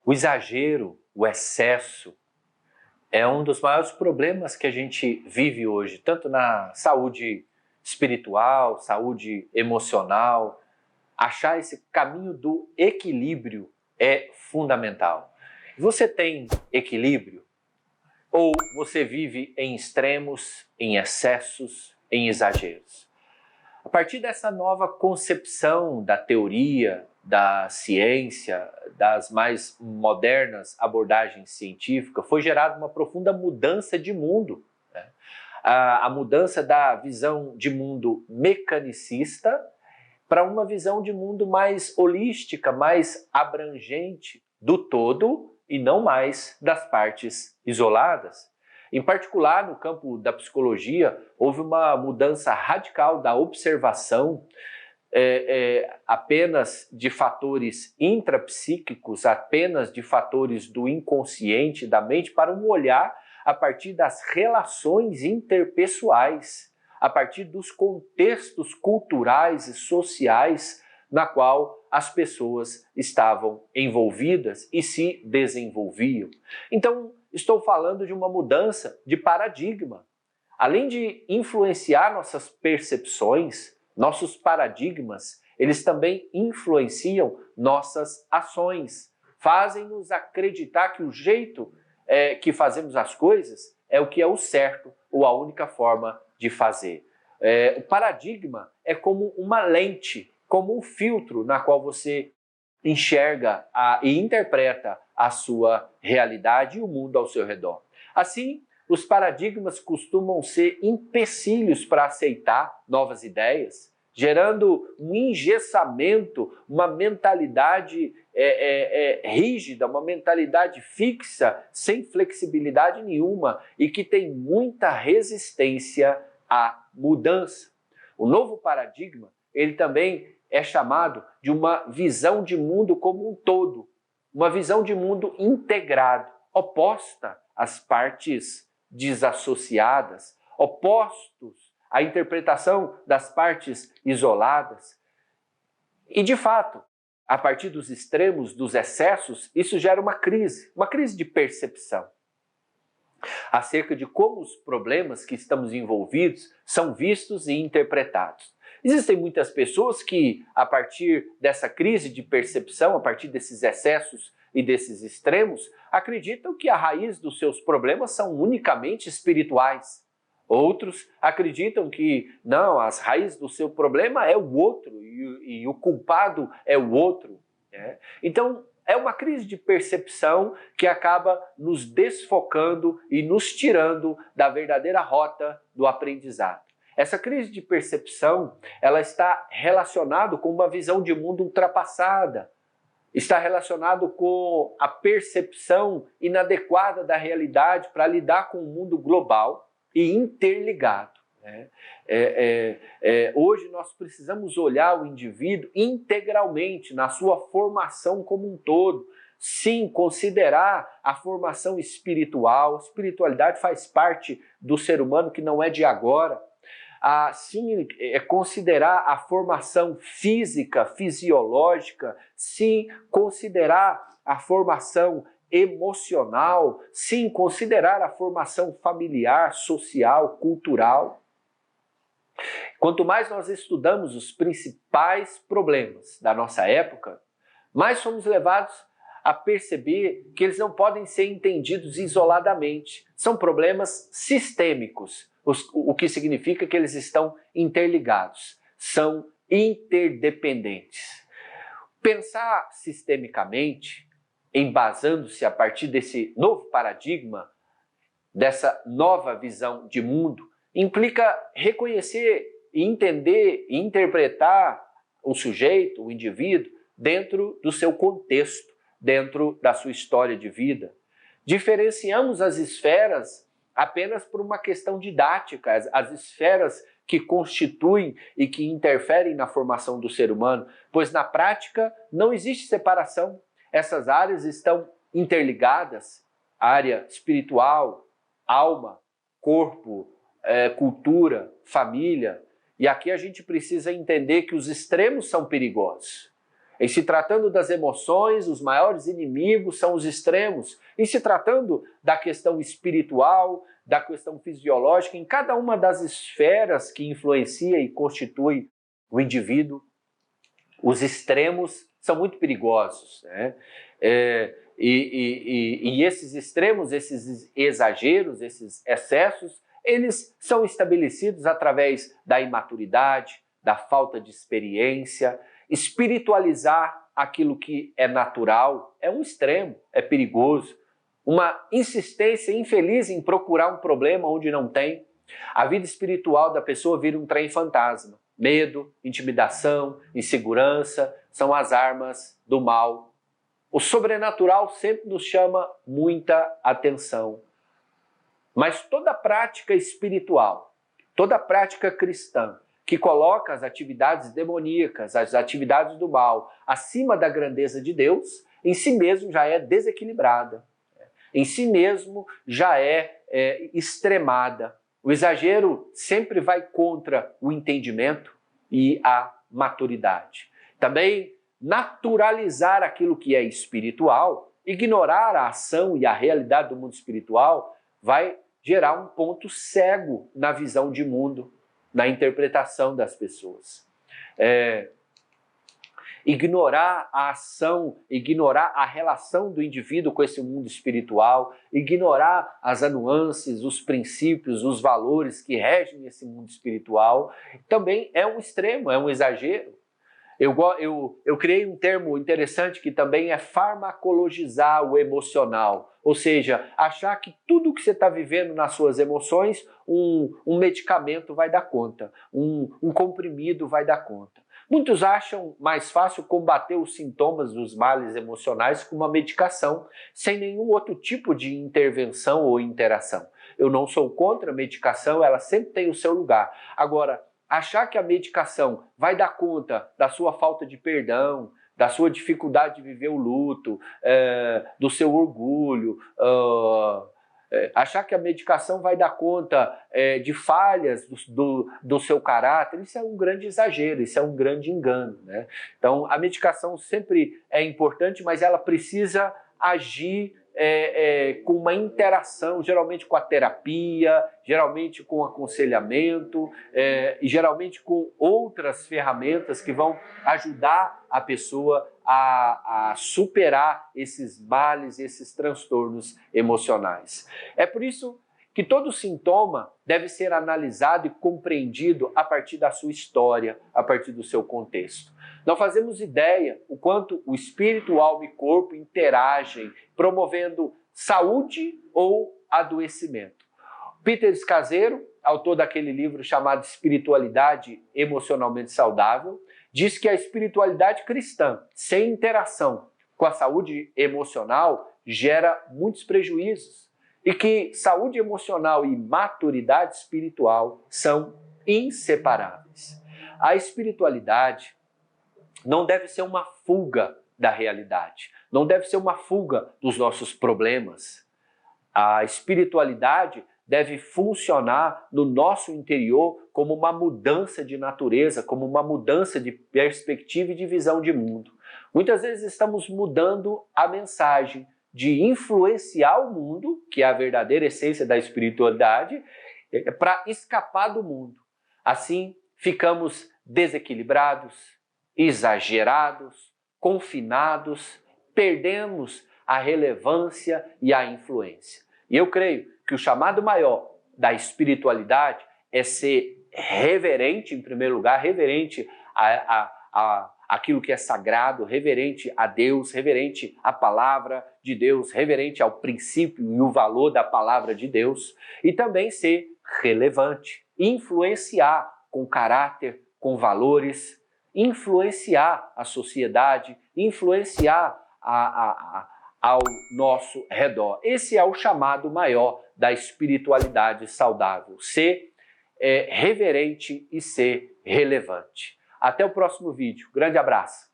O exagero, o excesso, é um dos maiores problemas que a gente vive hoje, tanto na saúde espiritual, saúde emocional. Achar esse caminho do equilíbrio é fundamental. Você tem equilíbrio? Ou você vive em extremos, em excessos, em exageros? A partir dessa nova concepção da teoria, da ciência, das mais modernas abordagens científicas, foi gerada uma profunda mudança de mundo, né? A mudança da visão de mundo mecanicista para uma visão de mundo mais holística, mais abrangente do todo e não mais das partes isoladas. Em particular, no campo da psicologia, houve uma mudança radical da observação apenas de fatores intrapsíquicos, apenas de fatores do inconsciente, da mente, para um olhar a partir das relações interpessoais, a partir dos contextos culturais e sociais na qual as pessoas estavam envolvidas e se desenvolviam. Então, estou falando de uma mudança de paradigma. Além de influenciar nossas percepções, nossos paradigmas, eles também influenciam nossas ações, fazem-nos acreditar que o jeito que fazemos as coisas é o que é o certo ou a única forma de fazer. O paradigma é como uma lente, como um filtro na qual você enxerga e interpreta a sua realidade e o mundo ao seu redor. Assim, os paradigmas costumam ser empecilhos para aceitar novas ideias, gerando um engessamento, uma mentalidade rígida, uma mentalidade fixa, sem flexibilidade nenhuma e que tem muita resistência à mudança. O novo paradigma, ele também é chamado de uma visão de mundo como um todo, uma visão de mundo integrado, oposta às partes desassociadas, opostos à interpretação das partes isoladas. E, de fato, a partir dos extremos, dos excessos, isso gera uma crise de percepção acerca de como os problemas que estamos envolvidos são vistos e interpretados. Existem muitas pessoas que, a partir dessa crise de percepção, a partir desses excessos e desses extremos, acreditam que a raiz dos seus problemas são unicamente espirituais. Outros acreditam que, não, as raízes do seu problema é o outro e o culpado é o outro, né? Então, é uma crise de percepção que acaba nos desfocando e nos tirando da verdadeira rota do aprendizado. Essa crise de percepção, ela está relacionada com uma visão de mundo ultrapassada, está relacionado com a percepção inadequada da realidade para lidar com o mundo global e interligado, né? Hoje nós precisamos olhar o indivíduo integralmente, na sua formação como um todo. Sim, considerar a formação espiritual. A espiritualidade faz parte do ser humano, que não é de agora. Sim, considerar a formação física, fisiológica. Sim, considerar a formação emocional. Sim, considerar a formação familiar, social, cultural. Quanto mais nós estudamos os principais problemas da nossa época, mais somos levados a perceber que eles não podem ser entendidos isoladamente. São problemas sistêmicos, o que significa que eles estão interligados, são interdependentes. Pensar sistemicamente, embasando-se a partir desse novo paradigma, dessa nova visão de mundo, implica reconhecer, entender e interpretar o sujeito, o indivíduo, dentro do seu contexto, dentro da sua história de vida. Diferenciamos as esferas apenas por uma questão didática, as esferas que constituem e que interferem na formação do ser humano, pois na prática não existe separação. Essas áreas estão interligadas, área espiritual, alma, corpo, cultura, família. E aqui a gente precisa entender que os extremos são perigosos. Em se tratando das emoções, os maiores inimigos são os extremos. Em se tratando da questão espiritual, da questão fisiológica, em cada uma das esferas que influencia e constitui o indivíduo, os extremos são muito perigosos, né? E esses extremos, esses exageros, esses excessos, eles são estabelecidos através da imaturidade, da falta de experiência. Espiritualizar aquilo que é natural é um extremo, é perigoso. Uma insistência infeliz em procurar um problema onde não tem. A vida espiritual da pessoa vira um trem fantasma. Medo, intimidação, insegurança são as armas do mal. O sobrenatural sempre nos chama muita atenção. Mas toda prática espiritual, toda prática cristã, que coloca as atividades demoníacas, as atividades do mal, acima da grandeza de Deus, em si mesmo já é desequilibrada. Em si mesmo já é extremada. O exagero sempre vai contra o entendimento e a maturidade. Também naturalizar aquilo que é espiritual, ignorar a ação e a realidade do mundo espiritual, vai gerar um ponto cego na visão de mundo, na interpretação das pessoas. Ignorar a ação, ignorar a relação do indivíduo com esse mundo espiritual, ignorar as nuances, os princípios, os valores que regem esse mundo espiritual, também é um extremo, é um exagero. Eu criei um termo interessante que também é farmacologizar o emocional, ou seja, achar que tudo que você está vivendo nas suas emoções, um medicamento vai dar conta, um comprimido vai dar conta. Muitos acham mais fácil combater os sintomas dos males emocionais com uma medicação, sem nenhum outro tipo de intervenção ou interação. Eu não sou contra a medicação, ela sempre tem o seu lugar. Agora, achar que a medicação vai dar conta da sua falta de perdão, da sua dificuldade de viver o luto, do seu orgulho, achar que a medicação vai dar conta de falhas do seu caráter, isso é um grande exagero, isso é um grande engano, né? Então, a medicação sempre é importante, mas ela precisa agir com uma interação, geralmente com a terapia, geralmente com aconselhamento e geralmente com outras ferramentas que vão ajudar a pessoa a superar esses males, esses transtornos emocionais. É por isso que todo sintoma deve ser analisado e compreendido a partir da sua história, a partir do seu contexto. Não fazemos ideia o quanto o espírito, alma e corpo interagem, promovendo saúde ou adoecimento. Peter Scazzero, autor daquele livro chamado Espiritualidade Emocionalmente Saudável, diz que a espiritualidade cristã, sem interação com a saúde emocional, gera muitos prejuízos e que saúde emocional e maturidade espiritual são inseparáveis. A espiritualidade não deve ser uma fuga da realidade, não deve ser uma fuga dos nossos problemas. A espiritualidade deve funcionar no nosso interior como uma mudança de natureza, como uma mudança de perspectiva e de visão de mundo. Muitas vezes estamos mudando a mensagem de influenciar o mundo, que é a verdadeira essência da espiritualidade, para escapar do mundo. Assim, ficamos desequilibrados, exagerados, confinados, perdemos a relevância e a influência. E eu creio que o chamado maior da espiritualidade é ser reverente, em primeiro lugar, reverente àquilo que é sagrado, reverente a Deus, reverente à palavra de Deus, reverente ao princípio e o valor da palavra de Deus, e também ser relevante, influenciar com caráter, com valores, influenciar a sociedade, influenciar ao nosso redor. Esse é o chamado maior da espiritualidade saudável, ser reverente e ser relevante. Até o próximo vídeo. Grande abraço!